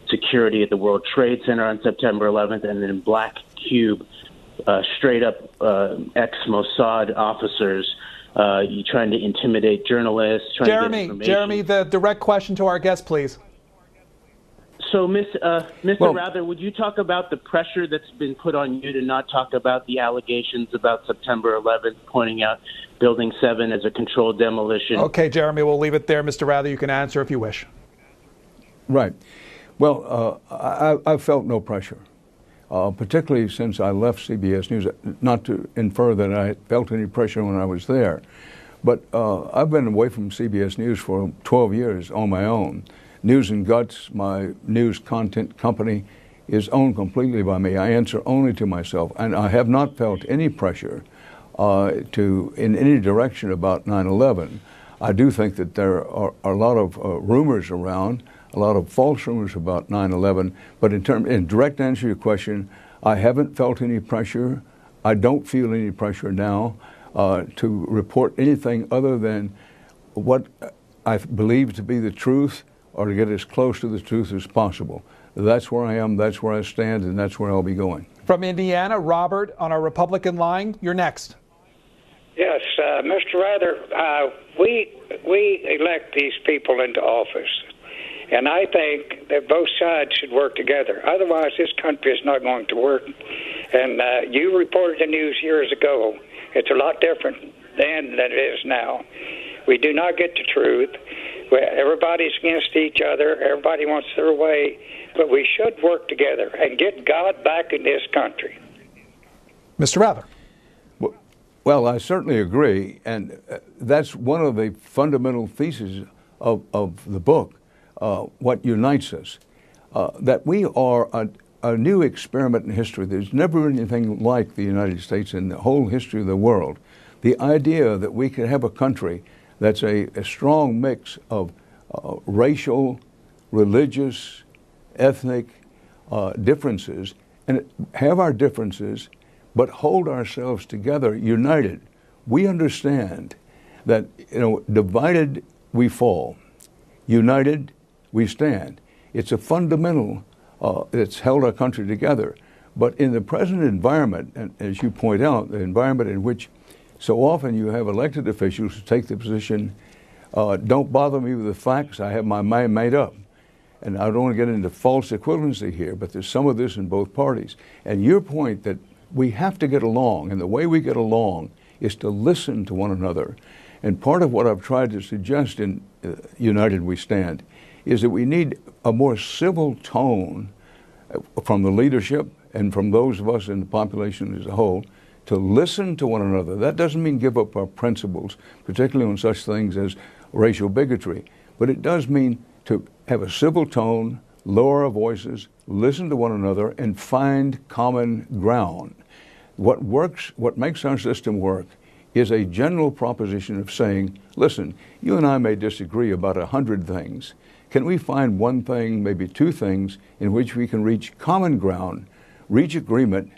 security at the World Trade Center on September 11th, and then Black Cube, straight-up ex-Mossad officers trying to intimidate journalists, trying to get information. Jeremy, the direct question to our guest, please. So, Mr. Rather, would you talk about the pressure that's been put on you to not talk about the allegations about September 11th, pointing out Building 7 as a controlled demolition? Okay, Jeremy, we'll leave it there. Mr. Rather, you can answer if you wish. Right. Well, I felt no pressure, particularly since I left CBS News, not to infer that I felt any pressure when I was there. But I've been away from CBS News for 12 years on my own. News and Guts, my news content company, is owned completely by me. I answer only to myself, and I have not felt any pressure in any direction about 9/11. I do think that there are a lot of rumors around, a lot of false rumors about 9/11. But in direct answer to your question, I haven't felt any pressure. I don't feel any pressure now to report anything other than what I believe to be the truth, or to get as close to the truth as possible. That's where I am, that's where I stand, and that's where I'll be going. From Indiana, Robert on our Republican line, you're next. Yes, Mr. Rather, we elect these people into office, and I think that both sides should work together. Otherwise, this country is not going to work. And you reported the news years ago. It's a lot different then than it is now. We do not get the truth. Everybody's against each other. Everybody wants their way. But we should work together and get God back in this country. Mr. Rather. Well, I certainly agree. And that's one of the fundamental theses of the book, what unites us, that we are a new experiment in history. There's never anything like the United States in the whole history of the world. The idea that we could have a country that's a strong mix of racial, religious, ethnic differences, and have our differences, but hold ourselves together, united. We understand that, divided we fall, united we stand. It's a fundamental that's held our country together. But in the present environment, and as you point out, the environment in which so often you have elected officials who take the position, don't bother me with the facts, I have my mind made up. And I don't want to get into false equivalency here, but there's some of this in both parties. And your point that we have to get along, and the way we get along is to listen to one another. And part of what I've tried to suggest in United We Stand is that we need a more civil tone from the leadership and from those of us in the population as a whole to listen to one another. That doesn't mean give up our principles, particularly on such things as racial bigotry, but it does mean to have a civil tone, lower our voices, listen to one another, and find common ground. What works, what makes our system work, is a general proposition of saying, listen, you and I may disagree about 100 things. Can we find one thing, maybe two things, in which we can reach common ground, reach agreement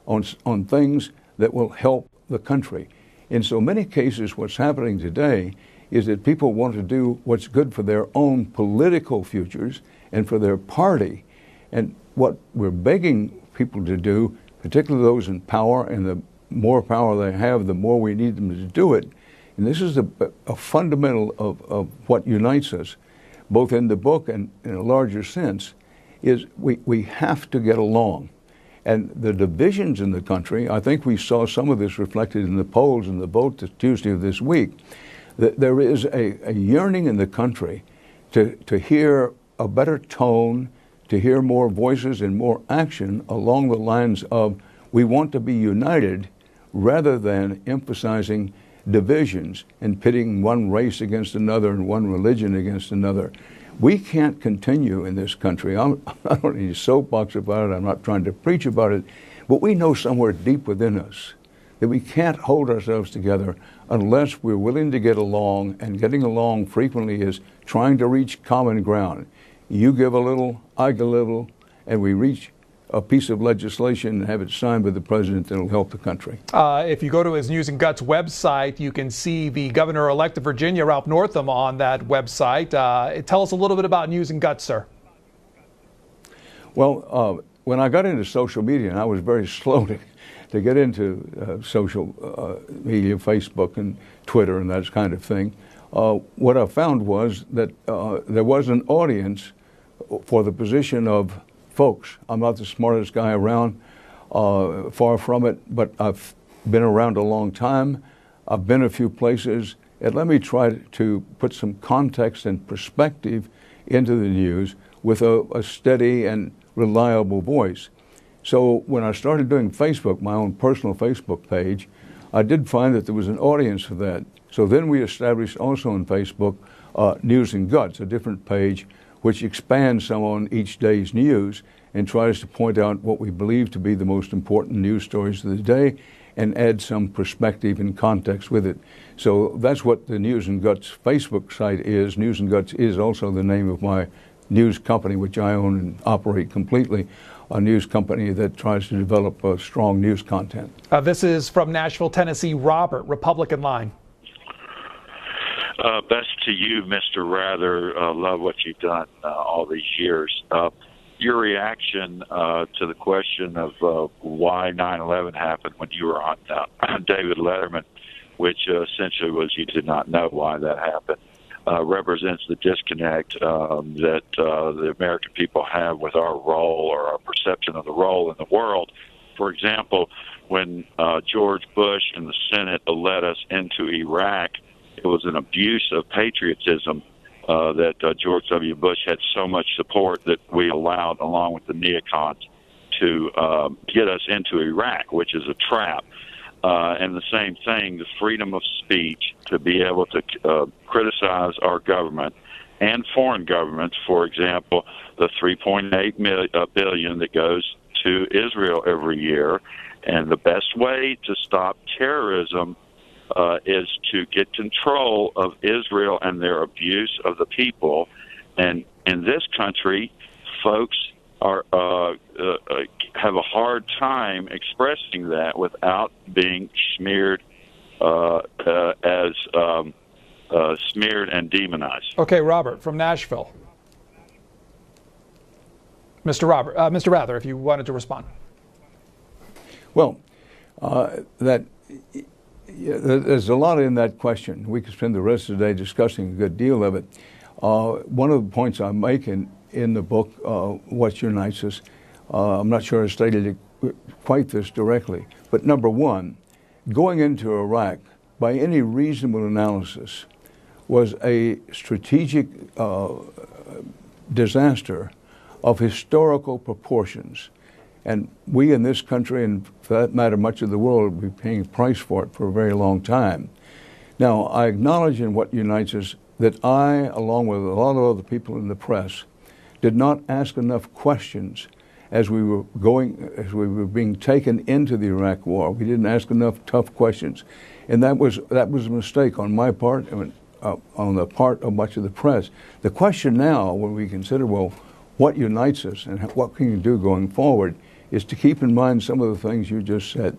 on things that will help the country? In so many cases, what's happening today is that people want to do what's good for their own political futures and for their party. And what we're begging people to do, particularly those in power, and the more power they have, the more we need them to do it. And this is a fundamental of what unites us, both in the book and in a larger sense, is we have to get along. And the divisions in the country, I think we saw some of this reflected in the polls and the vote Tuesday of this week, that there is a yearning in the country to hear a better tone, to hear more voices and more action along the lines of we want to be united rather than emphasizing divisions and pitting one race against another and one religion against another. We can't continue in this country. I don't need a soapbox about it. I'm not trying to preach about it. But we know somewhere deep within us that we can't hold ourselves together unless we're willing to get along, and getting along frequently is trying to reach common ground. You give a little, I give a little, and we reach a piece of legislation and have it signed by the president that will help the country. If you go to his News and Guts website, you can see the governor-elect of Virginia, Ralph Northam, on that website. Tell us a little bit about News and Guts, sir. Well, when I got into social media, and I was very slow to get into social media, Facebook and Twitter and that kind of thing, what I found was that there was an audience for the position of folks. I'm not the smartest guy around, far from it, but I've been around a long time. I've been a few places, and let me try to put some context and perspective into the news with a steady and reliable voice. So when I started doing Facebook, my own personal Facebook page, I did find that there was an audience for that. So then we established also on Facebook News and Guts, a different page which expands some on each day's news and tries to point out what we believe to be the most important news stories of the day, and add some perspective and context with it. So that's what the News and Guts Facebook site is. News and Guts is also the name of my news company, which I own and operate completely, a news company that tries to develop strong news content. This is from Nashville, Tennessee. Robert, Republican line. Best to you, Mr. Rather. Love what you've done all these years. Your reaction to the question of why 9/11 happened when you were on David Letterman, which essentially was you did not know why that happened, represents the disconnect that the American people have with our role or our perception of the role in the world. For example, when George Bush and the Senate led us into Iraq, it was an abuse of patriotism that George W. Bush had so much support that we allowed, along with the neocons, to get us into Iraq, which is a trap. And the same thing, the freedom of speech to be able to criticize our government and foreign governments. For example, the $3.8 billion that goes to Israel every year. And the best way to stop terrorism is to get control of Israel and their abuse of the people. And in this country, folks are have a hard time expressing that without being smeared as smeared and demonized. Okay, Robert from Nashville. Mr. Rather, if you wanted to respond. Well, there's a lot in that question. We could spend the rest of the day discussing a good deal of it. One of the points I make in the book, What Unites Us, I'm not sure I stated it quite this directly, but number one, going into Iraq, by any reasonable analysis, was a strategic disaster of historical proportions. And we in this country, and for that matter, much of the world, will be paying a price for it for a very long time. Now, I acknowledge in What Unites Us that I, along with a lot of other people in the press, did not ask enough questions as we were being taken into the Iraq War. We didn't ask enough tough questions. And that was a mistake on my part and on the part of much of the press. The question now, when we consider, well, what unites us and what can you do going forward, is to keep in mind some of the things you just said,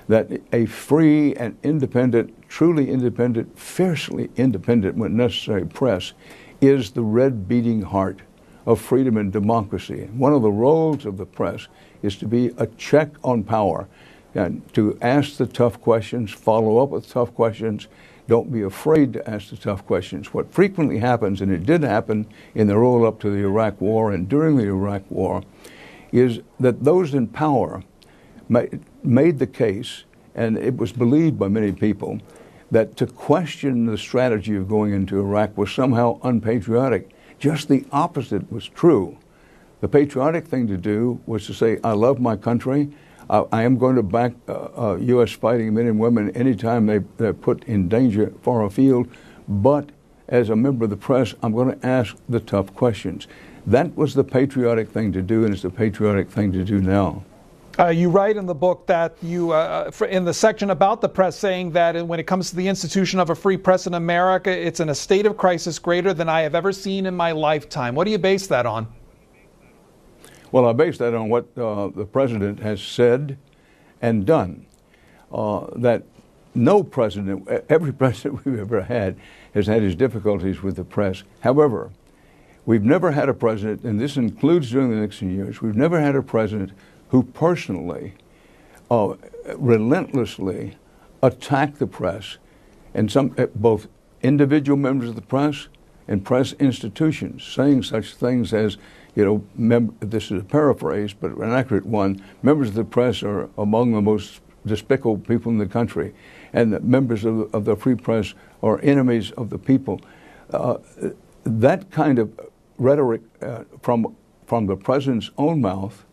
that a free and independent, truly independent, fiercely independent when necessary press is the red beating heart of freedom and democracy. And one of the roles of the press is to be a check on power and to ask the tough questions, follow up with tough questions. Don't be afraid to ask the tough questions. What frequently happens, and it did happen in the roll up to the Iraq War and during the Iraq War, is that those in power made the case, and it was believed by many people, that to question the strategy of going into Iraq was somehow unpatriotic. Just the opposite was true. The patriotic thing to do was to say, I love my country. I am going to back U.S. fighting men and women anytime they're put in danger far afield. But as a member of the press, I'm going to ask the tough questions. That was the patriotic thing to do, and it's the patriotic thing to do now. You write in the book that you, in the section about the press, saying that when it comes to the institution of a free press in America, it's in a state of crisis greater than I have ever seen in my lifetime. What do you base that on? Well, I base that on what the president has said and done. That no president, every president we've ever had, has had his difficulties with the press. However, we've never had a president, and this includes during the Nixon years, we've never had a president who personally, relentlessly attacked the press, and both individual members of the press and press institutions, saying such things as, this is a paraphrase, but an accurate one, members of the press are among the most despicable people in the country, and members of the free press are enemies of the people. That kind of rhetoric from the president's own mouth,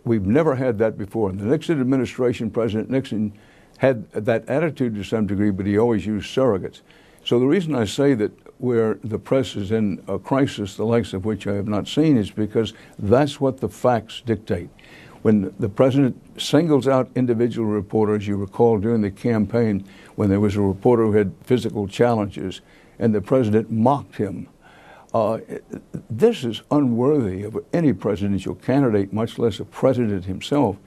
we've never had that before. In the Nixon administration, President Nixon had that attitude to some degree, but he always used surrogates. So the reason I say that where the press is in a crisis, the likes of which I have not seen, is because that's what the facts dictate. When the president singles out individual reporters, you recall during the campaign when there was a reporter who had physical challenges and the president mocked him. This is unworthy of any presidential candidate, much less a president himself.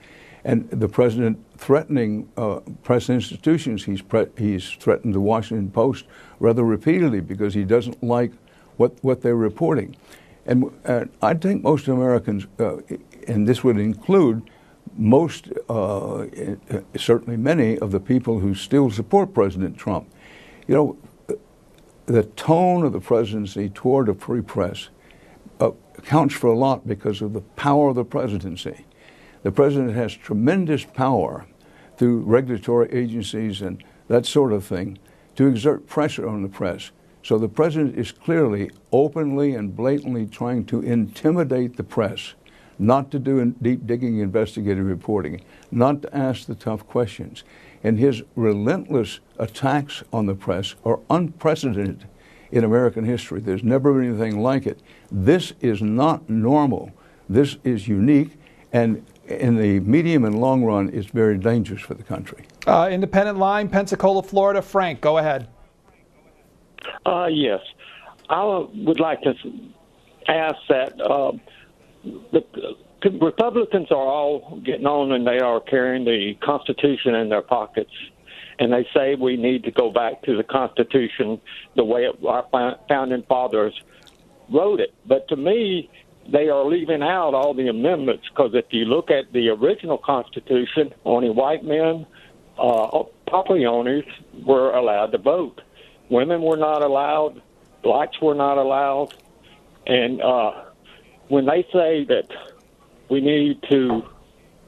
And the president threatening press institutions, he's threatened the Washington Post rather repeatedly because he doesn't like what they're reporting. And I think most Americans, and this would include most, certainly many of the people who still support President Trump, you know, the tone of the presidency toward a free press counts for a lot because of the power of the presidency. The president has tremendous power through regulatory agencies and that sort of thing to exert pressure on the press. So the president is clearly, openly and blatantly trying to intimidate the press, not to do deep digging investigative reporting, not to ask the tough questions. And his relentless attacks on the press are unprecedented in American history. There's never been anything like it. This is not normal. This is unique, and in the medium and long run, it's very dangerous for the country. Independent line, Pensacola, Florida. Frank, go ahead. Yes. I would like to ask that the Republicans are all getting on and they are carrying the Constitution in their pockets. And they say we need to go back to the Constitution the way our founding fathers wrote it. But to me, they are leaving out all the amendments, because if you look at the original Constitution, only white men, property owners were allowed to vote. Women were not allowed. Blacks were not allowed. And when they say that we need to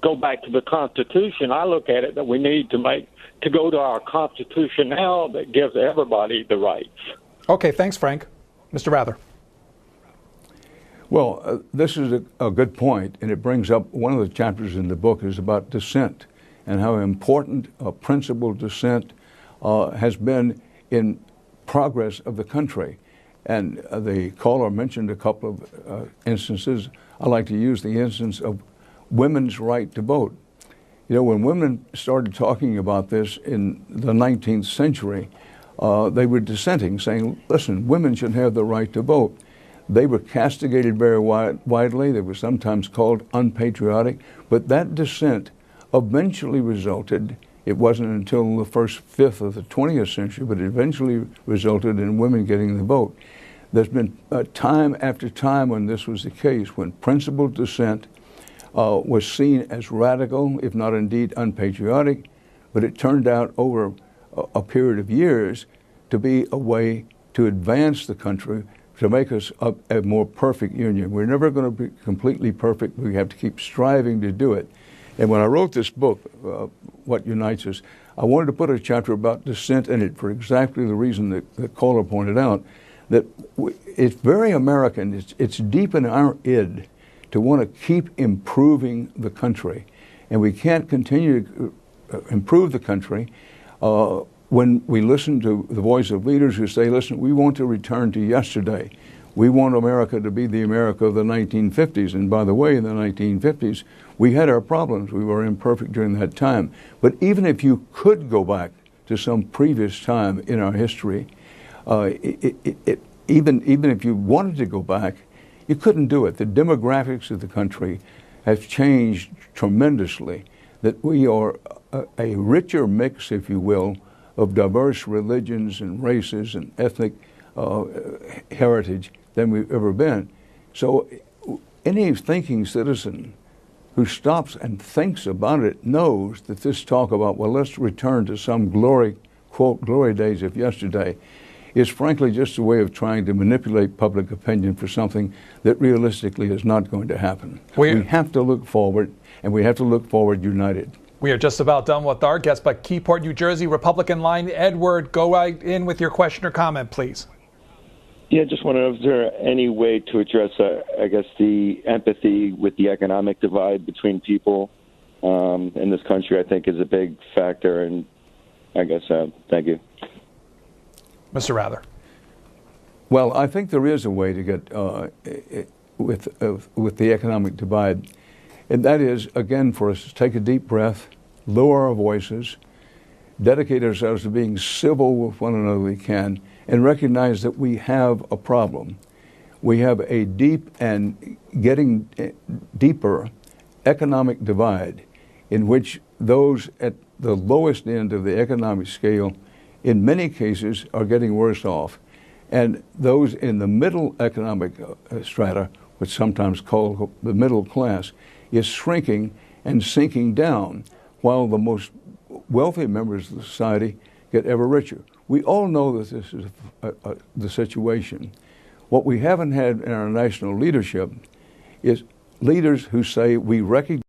go back to the Constitution, I look at it that we need to go to our Constitution now that gives everybody the rights. Okay, thanks, Frank. Mr. Rather. Well, this is a good point, and it brings up one of the chapters in the book is about dissent and how important principled dissent has been in progress of the country. And the caller mentioned a couple of instances. I like to use the instance of women's right to vote. You know, when women started talking about this in the 19th century, they were dissenting, saying, listen, women should have the right to vote. They were castigated very widely. They were sometimes called unpatriotic. But that dissent eventually resulted, it wasn't until the first fifth of the 20th century, but it eventually resulted in women getting the vote. There's been time after time when this was the case, when principled dissent was seen as radical, if not indeed unpatriotic, but it turned out over a period of years to be a way to advance the country, to make us a more perfect union. We're never going to be completely perfect. We have to keep striving to do it. And when I wrote this book, What Unites Us, I wanted to put a chapter about dissent in it for exactly the reason that the caller pointed out, that it's very American. It's deep in our id to want to keep improving the country. And we can't continue to improve the country when we listen to the voice of leaders who say, listen, we want to return to yesterday. We want America to be the America of the 1950s. And by the way, in the 1950s, we had our problems. We were imperfect during that time. But even if you could go back to some previous time in our history, even if you wanted to go back, you couldn't do it. The demographics of the country have changed tremendously, that we are a richer mix, if you will, of diverse religions and races and ethnic heritage than we've ever been. So any thinking citizen who stops and thinks about it knows that this talk about, well, let's return to some glory, quote, glory days of yesterday, is frankly just a way of trying to manipulate public opinion for something that realistically is not going to happen. We have to look forward, and we have to look forward united. We are just about done with our guest, but Keyport, New Jersey, Republican line. Edward, go right in with your question or comment, please. Yeah, just want to know, is there any way to address, I guess, the empathy with the economic divide between people in this country, I think, is a big factor, and I guess, thank you. Mr. Rather. Well, I think there is a way to get with the economic divide. And that is, again, for us to take a deep breath, lower our voices, dedicate ourselves to being civil with one another we can, and recognize that we have a problem. We have a deep and getting deeper economic divide in which those at the lowest end of the economic scale in many cases are getting worse off. And those in the middle economic strata, which sometimes called the middle class, is shrinking and sinking down, while the most wealthy members of the society get ever richer. We all know that this is the situation. What we haven't had in our national leadership is leaders who say we recognize